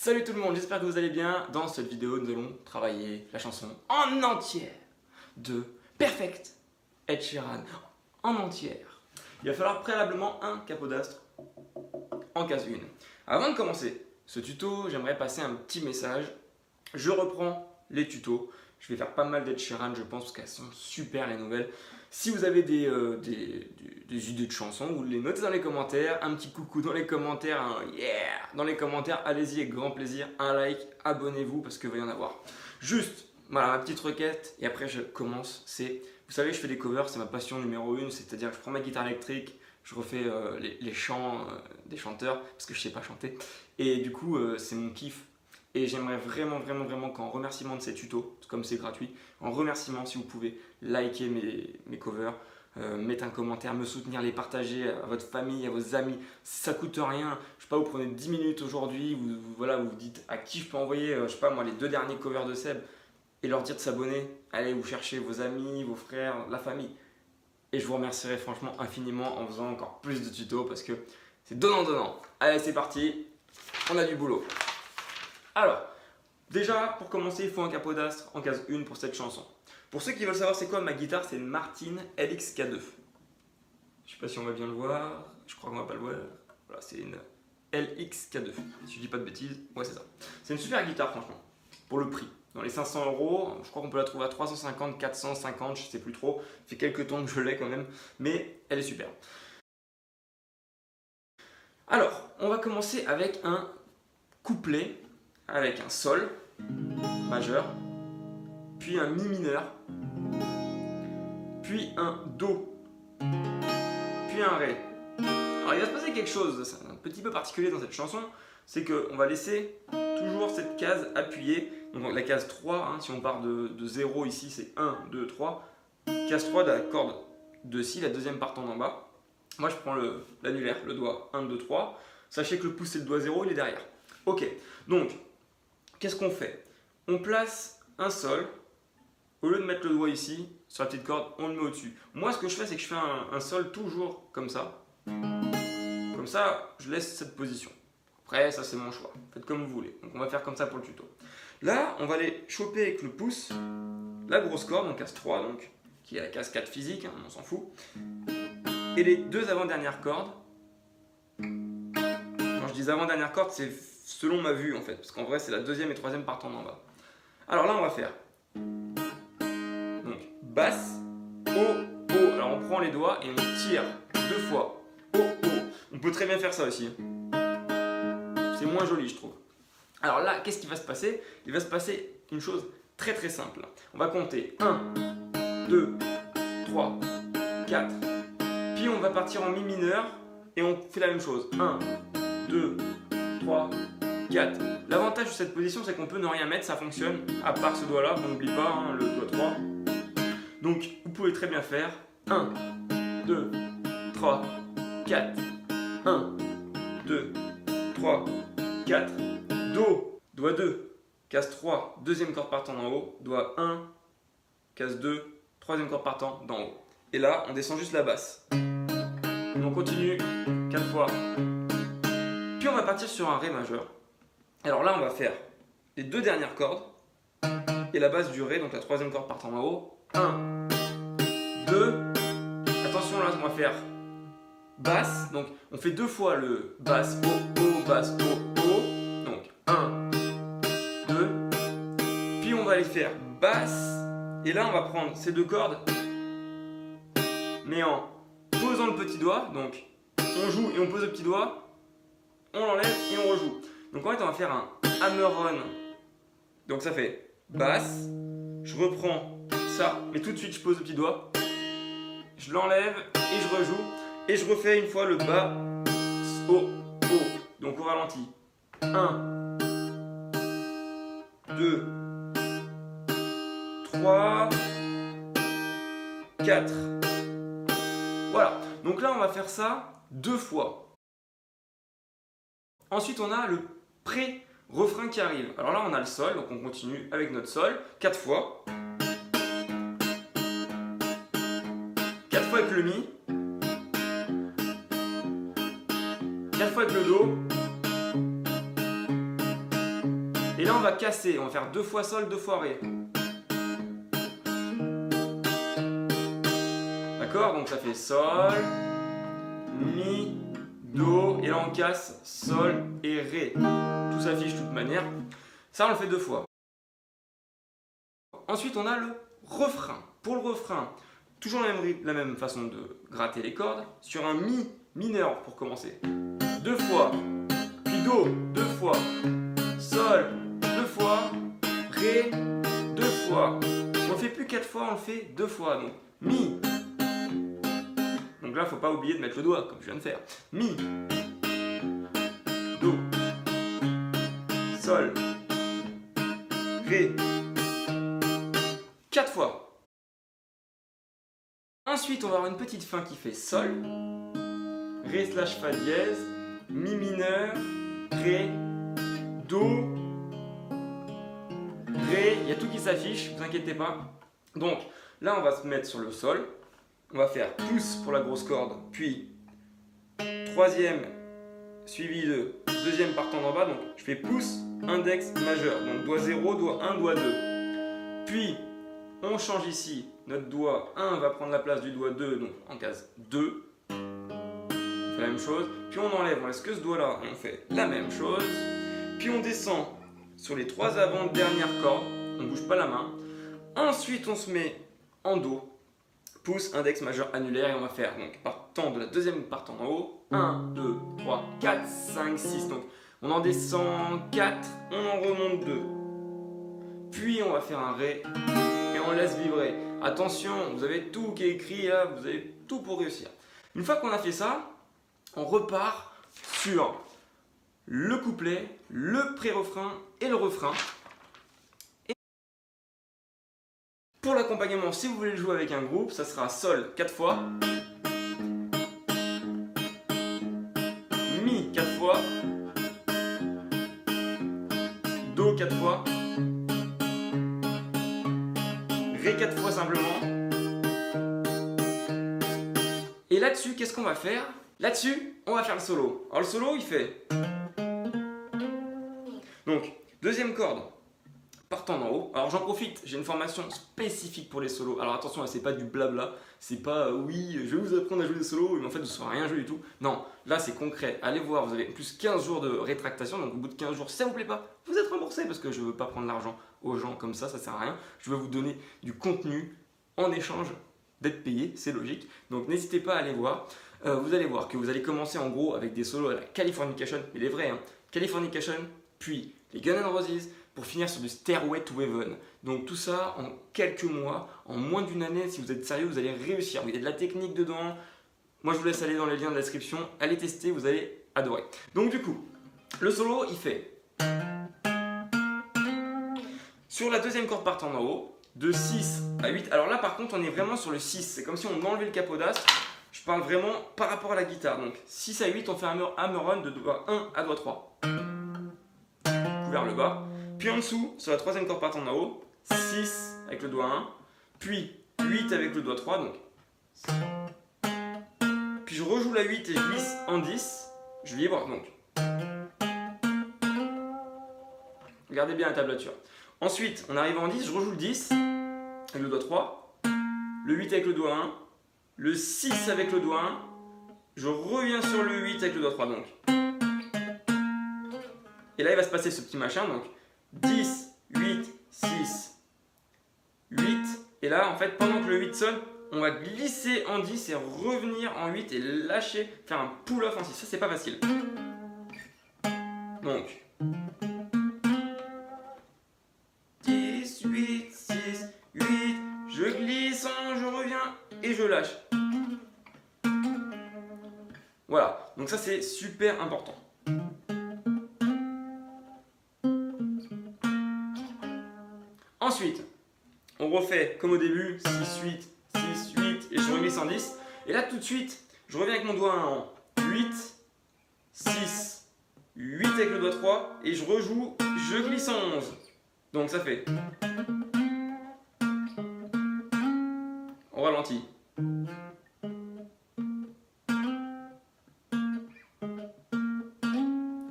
Salut tout le monde, j'espère que vous allez bien. Dans cette vidéo, nous allons travailler la chanson en entière de Perfect Ed Sheeran, en entière. Il va falloir préalablement un capodastre en case 1. Avant de commencer ce tuto, j'aimerais passer un petit message. Je reprends les tutos. Je vais faire pas mal d'Ed Sheeran, je pense, parce qu'elles sont super les nouvelles. Si vous avez des idées de chansons, vous les notez dans les commentaires. Un petit coucou dans les commentaires, un yeah dans les commentaires. Allez-y avec grand plaisir. Un like, abonnez-vous parce qu'il va y en avoir. Juste, voilà, ma petite requête. Et après, je commence. Vous savez, je fais des covers, c'est ma passion numéro 1. C'est-à-dire que je prends ma guitare électrique, je refais les chants des chanteurs parce que je sais pas chanter. Et du coup, c'est mon kiff. Et j'aimerais vraiment qu'en remerciement de ces tutos, comme c'est gratuit, en remerciement si vous pouvez liker mes covers, mettre un commentaire, me soutenir, les partager à votre famille, à vos amis, ça coûte rien. Je sais pas, vous prenez 10 minutes aujourd'hui, vous dites à qui je peux envoyer, je sais pas moi, les 2 derniers covers de Seb et leur dire de s'abonner. Allez, vous cherchez vos amis, vos frères, la famille. Et je vous remercierai franchement infiniment en faisant encore plus de tutos parce que c'est donnant. Allez, c'est parti, on a du boulot. Alors, déjà, pour commencer, il faut un capodastre en case 1 pour cette chanson. Pour ceux qui veulent savoir c'est quoi ma guitare, c'est une Martin LX-K2. Je sais pas si on va bien le voir, je crois qu'on va pas le voir. Voilà, c'est une LX-K2. Si je dis pas de bêtises, ouais c'est ça. C'est une super guitare franchement, pour le prix. Dans les 500 €, je crois qu'on peut la trouver à 350, 450, je sais plus trop. Ça fait quelques temps que je l'ai quand même, mais elle est super. Alors, on va commencer avec un couplet avec un sol majeur, puis un mi mineur, puis un do, puis un ré. Alors il va se passer quelque chose un petit peu particulier dans cette chanson, c'est qu'on va laisser toujours cette case appuyée. Donc la case 3, hein, si on part de 0 ici, c'est 1, 2, 3. Case 3 de la corde de si, la deuxième partant d'en bas. Moi je prends l'annulaire, le doigt 1, 2, 3. Sachez que le pouce et le doigt 0, il est derrière. Ok, donc qu'est-ce qu'on fait? On place un sol, au lieu de mettre le doigt ici, sur la petite corde, on le met au-dessus. Moi, ce que je fais, c'est que je fais un sol toujours comme ça. Comme ça, je laisse cette position. Après, ça, c'est mon choix. Faites comme vous voulez. Donc, on va faire comme ça pour le tuto. Là, on va aller choper avec le pouce la grosse corde, donc case 3, donc, qui est la case 4 physique, hein, on s'en fout. Et les 2 avant-dernières cordes. Quand je dis avant-dernière corde, c'est selon ma vue en fait, parce qu'en vrai c'est la deuxième et troisième partant d'en bas. Alors là on va faire donc basse, haut, haut. Alors on prend les doigts et on tire 2 fois, haut, haut. On peut très bien faire ça aussi. C'est moins joli je trouve. Alors là qu'est-ce qui va se passer? Il va se passer une chose très simple. On va compter 1, 2, 3, 4. Puis on va partir en mi mineur et on fait la même chose. 1, 2, 3, 4. L'avantage de cette position, c'est qu'on peut ne rien mettre, ça fonctionne, à part ce doigt-là, on n'oublie pas, hein, le doigt 3. Donc, vous pouvez très bien faire 1, 2, 3, 4. 1, 2, 3, 4. Do, doigt 2, case 3, deuxième corde partant d'en haut, doigt 1, case 2, troisième corde partant d'en haut. Et là, on descend juste la basse. On continue 4 fois. Puis on va partir sur un ré majeur. Alors là, on va faire les 2 dernières cordes et la base du ré, donc la troisième corde partant en haut. 1, 2. Attention là, on va faire basse. Donc on fait 2 fois le basse, haut, haut, basse, haut, haut. Donc 1, 2. Puis on va aller faire basse. Et là, on va prendre ces 2 cordes, mais en posant le petit doigt. Donc on joue et on pose le petit doigt. On l'enlève et on rejoue. Donc en fait on va faire un hammer-on. Donc ça fait basse, je reprends ça, mais tout de suite je pose le petit doigt, je l'enlève et je rejoue, et je refais une fois le bas, haut, haut. Donc au ralenti. 1, 2, 3, 4. Voilà, donc là on va faire ça 2 fois. Ensuite, on a le pré-refrain qui arrive. Alors là, on a le sol, donc on continue avec notre sol, 4 fois. 4 fois avec le mi. 4 fois avec le do. Et là, on va casser. On va faire 2 fois sol, 2 fois ré. D'accord? Donc ça fait sol, mi, do. Et là, on casse sol et ré. Tout s'affiche de toute manière. Ça, on le fait 2 fois. Ensuite, on a le refrain. Pour le refrain, toujours la même façon de gratter les cordes. Sur un mi mineur pour commencer. 2 fois. Puis do, 2 fois. Sol, 2 fois. Ré, 2 fois. On ne fait plus 4 fois, on le fait 2 fois. Donc, mi. Donc là, il ne faut pas oublier de mettre le doigt, comme je viens de faire. Mi. Do. Sol. Ré. 4 fois. Ensuite, on va avoir une petite fin qui fait sol. Ré slash fa dièse. Mi mineur. Ré. Do. Ré. Il y a tout qui s'affiche, ne vous inquiétez pas. Donc, là, on va se mettre sur le sol. On va faire pouce pour la grosse corde, puis troisième suivi de deuxième partant d'en bas. Donc, je fais pouce, index, majeur. Donc, doigt 0, doigt 1, doigt 2. Puis, on change ici. Notre doigt 1 va prendre la place du doigt 2, donc en case 2. On fait la même chose. Puis, on enlève, on laisse que ce doigt-là. On fait la même chose. Puis, on descend sur les 3 avant dernières cordes. On ne bouge pas la main. Ensuite, on se met en do. Pouce, index, majeur, annulaire. Et on va faire, donc, partant de la deuxième partant en haut. 1, 2, 3, 4, 5, 6. Donc, on en descend 4, on en remonte 2. Puis, on va faire un ré et on laisse vibrer. Attention, vous avez tout qui est écrit là, vous avez tout pour réussir. Une fois qu'on a fait ça, on repart sur le couplet, le pré-refrain et le refrain. Pour l'accompagnement, si vous voulez le jouer avec un groupe, ça sera sol 4 fois, mi 4 fois, do 4 fois, ré 4 fois simplement. Et là-dessus, qu'est-ce qu'on va faire? Là-dessus, on va faire le solo. Alors le solo, il fait... Donc, deuxième corde. Partant d'en haut. Alors j'en profite, j'ai une formation spécifique pour les solos. Alors attention, c'est pas du blabla, c'est pas oui, je vais vous apprendre à jouer des solos, mais en fait vous ne saurez rien jouer du tout. Non, là c'est concret. Allez voir, vous avez plus 15 jours de rétractation, donc au bout de 15 jours, si ça vous plaît pas, vous êtes remboursé parce que je veux pas prendre l'argent aux gens comme ça sert à rien. Je veux vous donner du contenu en échange d'être payé, c'est logique. Donc n'hésitez pas à aller voir. Vous allez voir que vous allez commencer en gros avec des solos à la Californication, mais les vrais, hein. Californication, puis les Guns N' Roses, pour finir sur du Stairway to Heaven. Donc tout ça en quelques mois, en moins d'une année, si vous êtes sérieux, vous allez réussir. Il y a de la technique dedans. Moi je vous laisse aller dans les liens de la description, allez tester, vous allez adorer. Donc du coup, le solo il fait sur la deuxième corde partant d'en haut, de 6 à 8. Alors là par contre on est vraiment sur le 6, c'est comme si on enlevait le capodas. Je parle vraiment par rapport à la guitare. Donc 6 à 8, on fait un hammer on de doigt 1 à doigt 3. Vers le bas. Puis en dessous, sur la troisième corde partant d'en haut, 6 avec le doigt 1, puis 8 avec le doigt 3, donc. Puis je rejoue la 8 et je glisse en 10, je vibre, donc. Regardez bien la tablature. Ensuite, on arrive en 10, je rejoue le 10 avec le doigt 3, le 8 avec le doigt 1, le 6 avec le doigt 1, je reviens sur le 8 avec le doigt 3, donc. Et là, il va se passer ce petit machin, donc 10, 8, 6, 8. Et là, en fait, pendant que le 8 sonne, on va glisser en 10 et revenir en 8 et lâcher, faire un pull-off en 6. Ça, c'est pas facile. Donc, 10, 8, 6, 8, je glisse, je reviens et je lâche. Voilà, donc ça, c'est super important. Ensuite, on refait comme au début, 6, 8, 6, 8, et je reglisse en 10. Et là, tout de suite, je reviens avec mon doigt 1 en 8, 6, 8 avec le doigt 3, et je rejoue, je glisse en 11. Donc ça fait... On ralentit.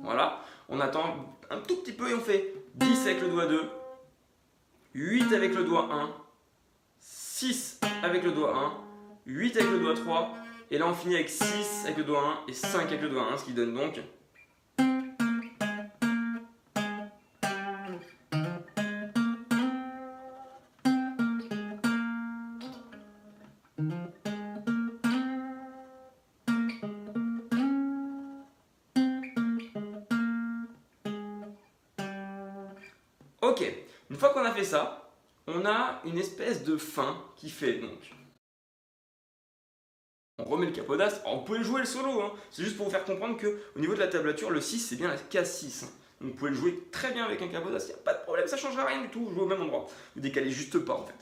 Voilà, on attend un tout petit peu et on fait 10 avec le doigt 2, 8 avec le doigt 1, 6 avec le doigt 1, 8 avec le doigt 3, et là on finit avec 6 avec le doigt 1 et 5 avec le doigt 1, ce qui donne donc... Ok, une fois qu'on a fait ça, on a une espèce de fin qui fait donc... On remet le capodastre, on peut jouer le solo, hein. C'est juste pour vous faire comprendre qu'au niveau de la tablature, le 6 c'est bien la case 6. Hein. Donc vous pouvez le jouer très bien avec un capodastre, il n'y a pas de problème, ça ne changera rien du tout, vous jouez au même endroit. Vous décalez juste pas en fait.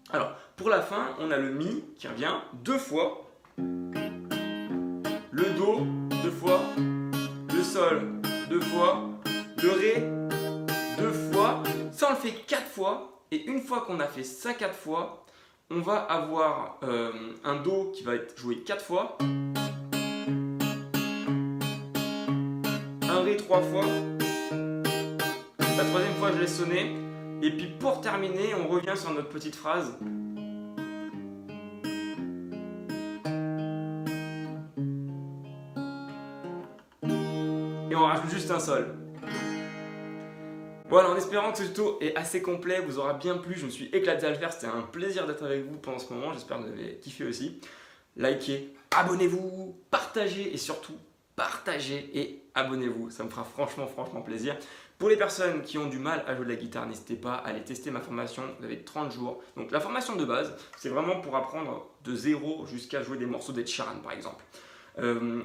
Alors, pour la fin, on a le Mi qui revient 2 fois, le Do 2 fois, le Sol 2 fois, le Ré 2 fois, ça on le fait 4 fois, et une fois qu'on a fait ça 4 fois, on va avoir un Do qui va être joué 4 fois, un Ré 3 fois, la troisième fois je laisse sonner, et puis pour terminer, on revient sur notre petite phrase. Et on rajoute juste un Sol. Voilà, en espérant que ce tuto est assez complet, vous aura bien plu, je me suis éclaté à le faire, c'était un plaisir d'être avec vous pendant ce moment, j'espère que vous avez kiffé aussi. Likez, abonnez-vous, partagez et surtout partagez et abonnez-vous, ça me fera franchement plaisir. Pour les personnes qui ont du mal à jouer de la guitare, n'hésitez pas à aller tester ma formation, vous avez 30 jours. Donc la formation de base, c'est vraiment pour apprendre de zéro jusqu'à jouer des morceaux d'Ed Sheeran par exemple.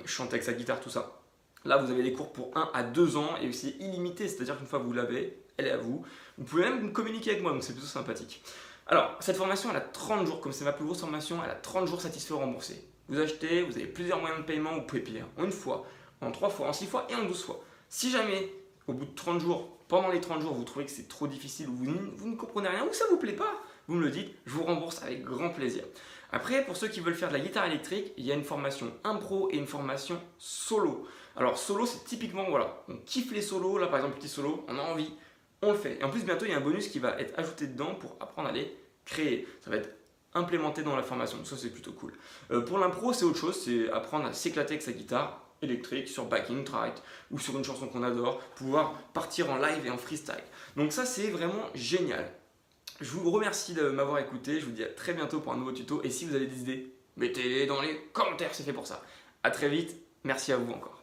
Chanter avec sa guitare, tout ça. Là, vous avez des cours pour 1 à 2 ans et c'est illimité, c'est-à-dire qu'une fois que vous l'avez, elle est à vous. Vous pouvez même communiquer avec moi, donc c'est plutôt sympathique. Alors, cette formation, elle a 30 jours, comme c'est ma plus grosse formation, elle a 30 jours satisfaits ou remboursés. Vous achetez, vous avez plusieurs moyens de paiement, vous pouvez payer en 1 fois, en 3 fois, en 6 fois et en 12 fois. Si jamais, au bout de 30 jours, pendant les 30 jours, vous trouvez que c'est trop difficile ou vous ne comprenez rien ou ça ne vous plaît pas, vous me le dites, je vous rembourse avec grand plaisir. Après, pour ceux qui veulent faire de la guitare électrique, il y a une formation impro et une formation solo. Alors solo, c'est typiquement, voilà, on kiffe les solos, là par exemple petit solo, on a envie, on le fait. Et en plus bientôt il y a un bonus qui va être ajouté dedans pour apprendre à les créer. Ça va être implémenté dans la formation, donc ça c'est plutôt cool. Pour l'impro c'est autre chose, c'est apprendre à s'éclater avec sa guitare électrique sur backing track ou sur une chanson qu'on adore, pouvoir partir en live et en freestyle. Donc ça c'est vraiment génial. Je vous remercie de m'avoir écouté, je vous dis à très bientôt pour un nouveau tuto et si vous avez des idées, mettez-les dans les commentaires, c'est fait pour ça. A très vite, merci à vous encore.